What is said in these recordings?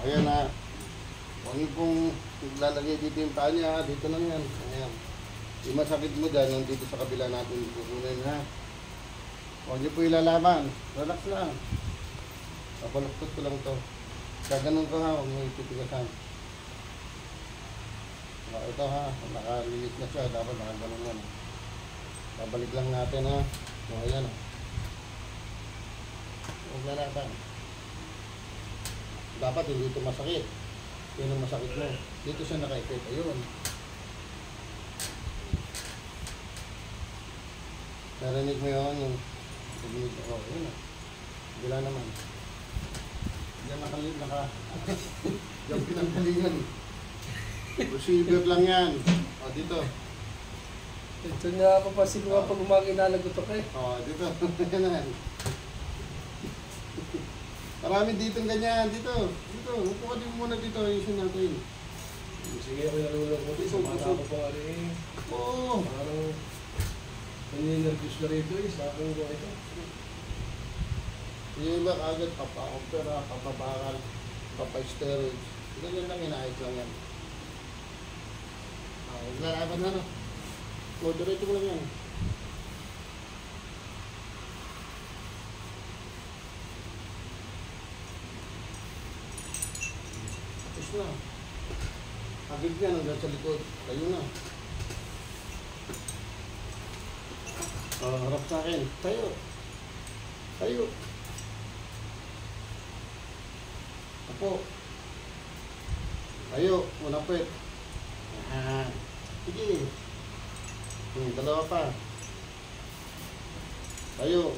Ayan na. Huwag niyo pong lalagay dito yung paa niya. Dito lang yan. Ayan. Yung masakit mo dyan, nandito sa kabila natin kukunin ha. Huwag niyo po ilalaban. Relax lang. Papaluktot ko lang to. Gaganon ko ha. Huwag niyo ititigasan. Ito ha. Nakalilit na siya. Dapat nakaganon yan. Babalik lang natin ha. Ayan ha. Huwag lalaban. Dapat hindi ito masakit. Yun ang masakit mo. Dito siya nakaipit. Ayun. Narinig mo yun yung yun na. Bila naman. Diyan nakalit Diyan pinanggalingan. Procedure lang yan. O dito. Ito nga ako pa siguro pag umaginalagot ako eh. O dito. Yan. Marami ditong ganyan. Dito. Upo ka din muna dito. Ayusin natin. Sige ako nalulog mo. Sumata ako pa rin. Oo. Parang nanininervous na rito eh. Sa akin ko ito. Yung iba kagad papa-opera, papabakal, papa-steroids. Ganyan lang, inaayos lang yan. Lalaban na no. Moderate mo lang yan. Tapos na. Agad yan hanggang sa likod. Tayo na. Harap sa akin. Tayo. Tayo. Apo. Tayo. Unang pwet. Sige. Dalawa pa. Tayo.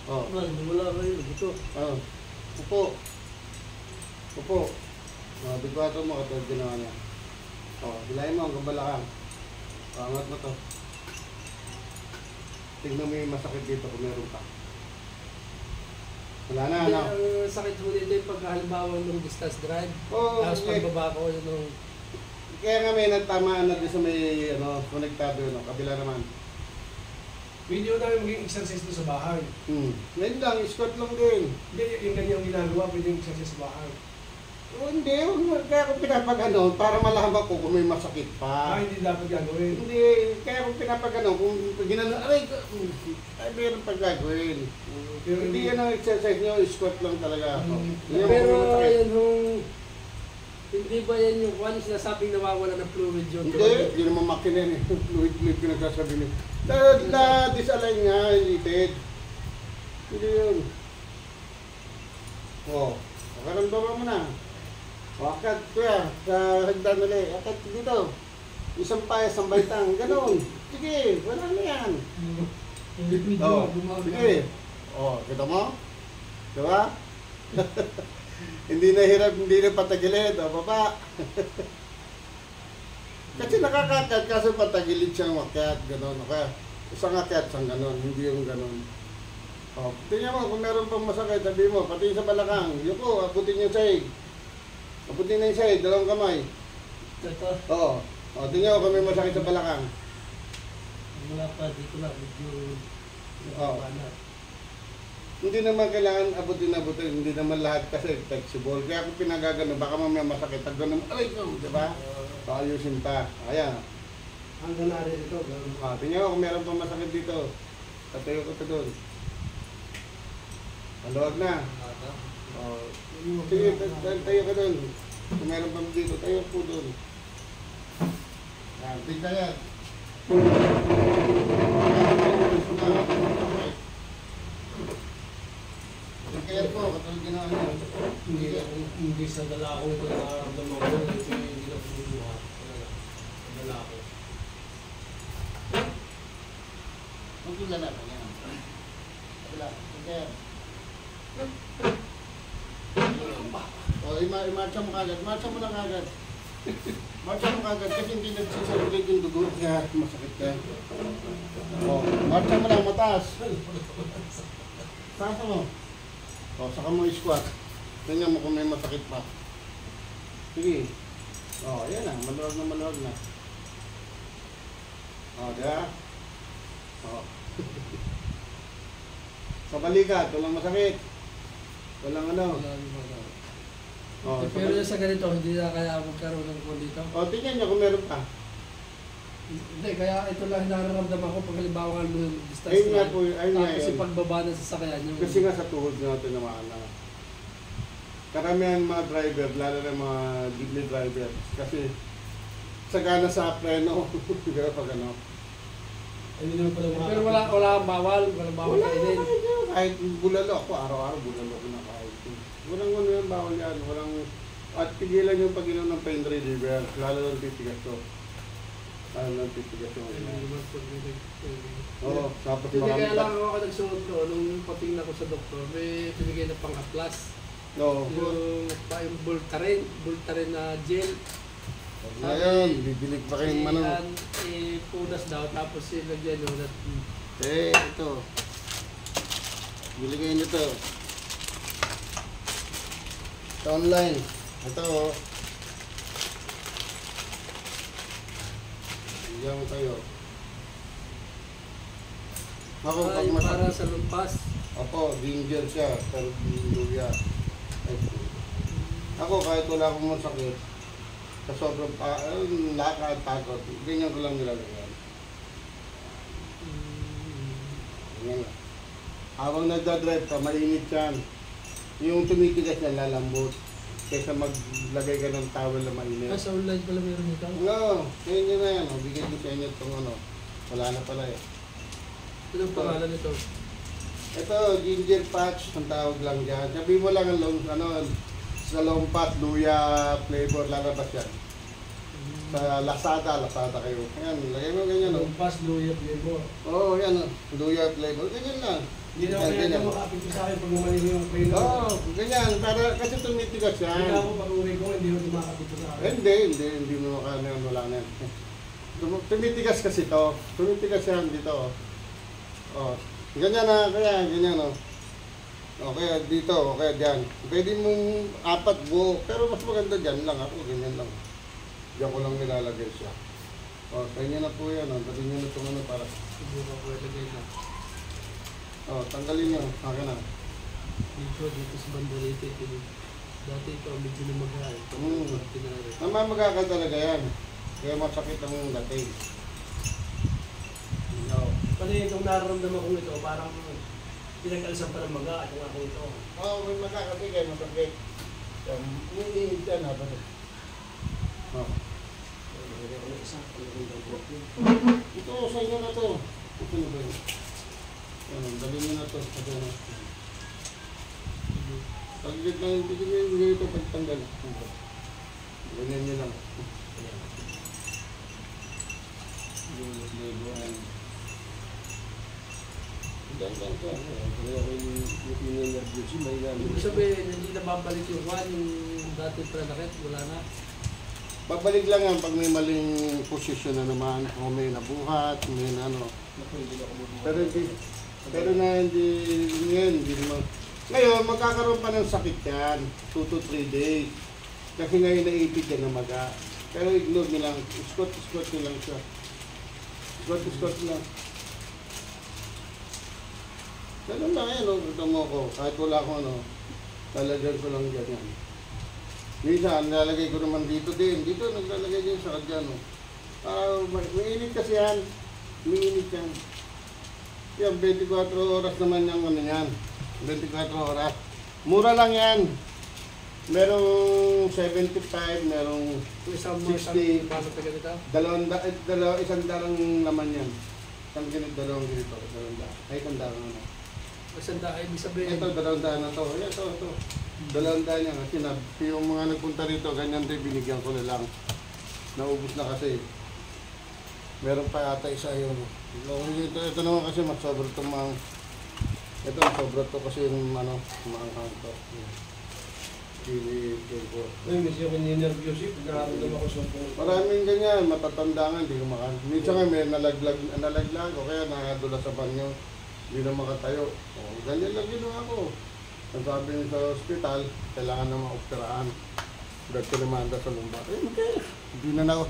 Wala kayo. Dito. Upo. Upo. Bigwato mo katulad ginawa niya. Bilahin mo hanggang balakang. Angat mo to. Tingnan mo yung masakit dito kung meron pa. Wala na, ano? Ang sakit mo dito yung pagkahalimbawa ng distance drive. Tapos pagbaba ko yun ng... Kaya nga may nagtamaan na din sa may konektado yun, kabila naman. Pwede mo namin maging exercise doon sa bahay. Ngayon lang, squat lang din. Hindi, yung ganyang ginagawa, pwede yung exercise sa bahay. Hindi, kaya kung pinapagano, para malaman ko kung may masakit pa. Hindi dapat gagawin. Hindi, kaya kung pinapagano, kung ginano, ay meron pag gagawin. Pero hindi yan ang exercise nyo, squat lang talaga. Pero yan yung... Hindi ba yan yung one sinasabing nawawala ng fluid yun? Hindi naman makina yan. Fluid pinagsasabi niyo. Disalign nga, litid. Hindi yun. Makaramdaman mo na. Akad kuya, sa hagdan ulit. Akad dito. Isang pa, isang baitang. Ganon. Sige, wala na yan. Sige. Kita mo? Diba? Hindi na hirap, hindi na patagilid. Baba. Kasi nakakakad, kasi patagilid siyang makyat. Ganon. Okay. Isang akyat, isang ganon. Hindi yung ganon. Tingnan mo, kung meron pang masakit, sabi mo, pati sa balakang. Yuko, abutin yung sahig. Abutin na yung sahig, dalawang kamay. Ito? Tingnan mo kung may masakit sa balakang. Wala pa, dito lang. Medyo... Hindi naman kailangan abutin. Hindi naman lahat kasi flexible. Kaya kung pinagagano, baka mamaya masakit. Pag gano'n, aray ko, diba? Ayusin pa. Ayan. Hanggang na rin ito. Tingnan mo kung meron pang masakit dito. Tatayo ko ito doon. Maluwag na. Sige, tayo ka doon. Kung meron pang dito, tayo po doon. Tingnan yan. Kaya po, katulad ginawa niya. Hindi sa dala ko ito nakaramdaman ko. Hindi na punuha. Sa dala ko. Magkula na. Yan. Kabila. Kaya. Imarcha mo kagad. Marcha mo lang kagad. Marcha mo kagad kasi hindi nagsisirculate yung dugo. Kaya masakit ka. Marcha mo lang mataas. Sasa mo. Saka mo squat. Tingnan mo kung may masakit pa. Sige. Ayan na. Maluwag na. Diba? Sa balikat, walang masakit. Walang ano. Oh, Pero yung sa ganito, hindi na kaya magkaroon ng kung dito. tingnan niyo kung meron pa. Hindi, kaya ito lang nararamdaman ko pag halimbawa nga long distance Ayun nga ride. po, ayun nga Tapos yun. yung pagbaba ng sasakyan yung... Kasi nga sa tuhod natin naman na karamihan mga driver, lalo na mga jeepney driver, kasi sagana sa preno, pero pag ano. Hindi naman pala Pero wala kang bawal, walang bawal kainin. Kahit bulalo ako, araw-araw bulalo ko na kahit. Walang ano yan, bawal yan, walang, at pigilan yung pag-inom ng pain reliever, lalo ng titigas ko. Lalo ng titigas ko. Oo, tapos Hindi kaya lang marami. ako nagsuot ko, nung patingin ako sa doktor, may pinigay na pang-aplas. Oo. Yung Voltaren na gel. Ngayon, bibilig pa kayong manok. Punas daw, tapos ilagyan nyo na... Ito. Bili kayo nito. Sa online. Ito. Bigyan kayo. Ako, pag Ay, para masakit. sa lumpas. Opo, ginger siya. Pero luya. Ako, kahit wala akong masakit, sa sobrang lakad, pagod, ganyan ko lang nilalagyan. Ganyan lang. Habang nagdadrive ka, mainit yan. Yung tumitigas na lalambot. Kaysa maglagay ka ng towel na mainit. Sa online pala meron ito. No, kaya na yan. Bigay ko sa inyo itong ano. Wala na pala eh. Anong pangalan nito? Ito, ginger patch, ang tawag lang dyan. Sabi mo lang ang long, sa long pot, luya flavor, lalabas yan. Sa Lazada kayo. Ayan, lagay mo ganyan o. Lumpas, luya, flavor. Oo, yan o. Luya flavor, ganyan lang. Hindi na kaya ito makapit sa akin pag umalik yung pain. Oo, ganyan. Para, kasi tumitigas Hindi yan. ako pag uwi ko, hindi ko makapit sa akin. Hindi mo makana yan, wala na yan. Tumitigas kasi to. Tumitigas yan dito o. Oh, ganyan na, kaya ganyan o. O, kaya dito, o kaya dyan. Pwede mong 4 buo, pero mas maganda dyan lang ako, ganyan lang. Diyan ko lang nilalagay siya. O, sa inyo na po yan, o. Dali nyo na itong ano para. Siguro ako ilagay na. O, tanggalin nyo, akin na. Dito sa bandalite. Dati ito, medyo na mag-aay. Tinari. Namamaga ka talaga yan. Kaya masakit ang dating. No. Kasi itong nararamdaman ko ito, parang pinag-alisan pa ng maga at yung ako ito. Oo, may makakati kayo, masakit. Umiinit yan ha. Oh. Ito, sa inyo na to. Ito na ba yun? Ano, dali nyo na to. Ito na. Paglit na yung bigyan nyo ito pagtanggal. Ganyan nyo lang. Ganyan ka. Kaya ako yung nervous, may Ibig sabihin, hindi na babalik yung one, yung dati pranakit, wala na. Babalik lang yan pag may maling posisyon na naman. O may nabuhat, may ano. Pero ngayon, hindi naman. Ngayon, magkakaroon pa ng sakit yan. 2 to 3 days. Kasi ngayon naipit yan na maga. Pero ignore nyo lang. Scott nyo lang siya. Scott lang. Ganun lang yan, no? Ito mo ko. Kahit wala ko, no? Talagyan ko lang dyan yan. Minsan, nilalagay ko naman dito din. Dito, naglalagay din sa kadyan, no? Mainit kasi yan. Mainit yan. Yan, 24 oras naman yung ano yan. 24 oras. Mura lang yan. Merong 75, merong Isang 60. paano pa ganito? Isang darang laman yan. Isang ganito, dalawang ganito. Ay, isang darang ano. Isang daan, ibig sabihin. Ito, 200 na to. Ito. 200 yan. Kasi yung mga nagpunta rito, ganyan din, binigyan ko na lang. Naubos na kasi. Meron pa yata isa yun. Ito naman kasi mas sobra itong mga... Ito, sobra to kasi yung ano, mga kanto. Ko. Ay, medyo ako nervous eh, nararamdaman ko sa puso. Maraming ganyan, matatanda nga, hindi ko makain. Minsan nga may nalaglag o kaya nakadula sa banyo, hindi na makatayo. O, ganyan lang ginawa ko. Ang sabi niyo sa ospital, kailangan na maoperahan. Dagko limanda sa lumbar. Eh, hindi na na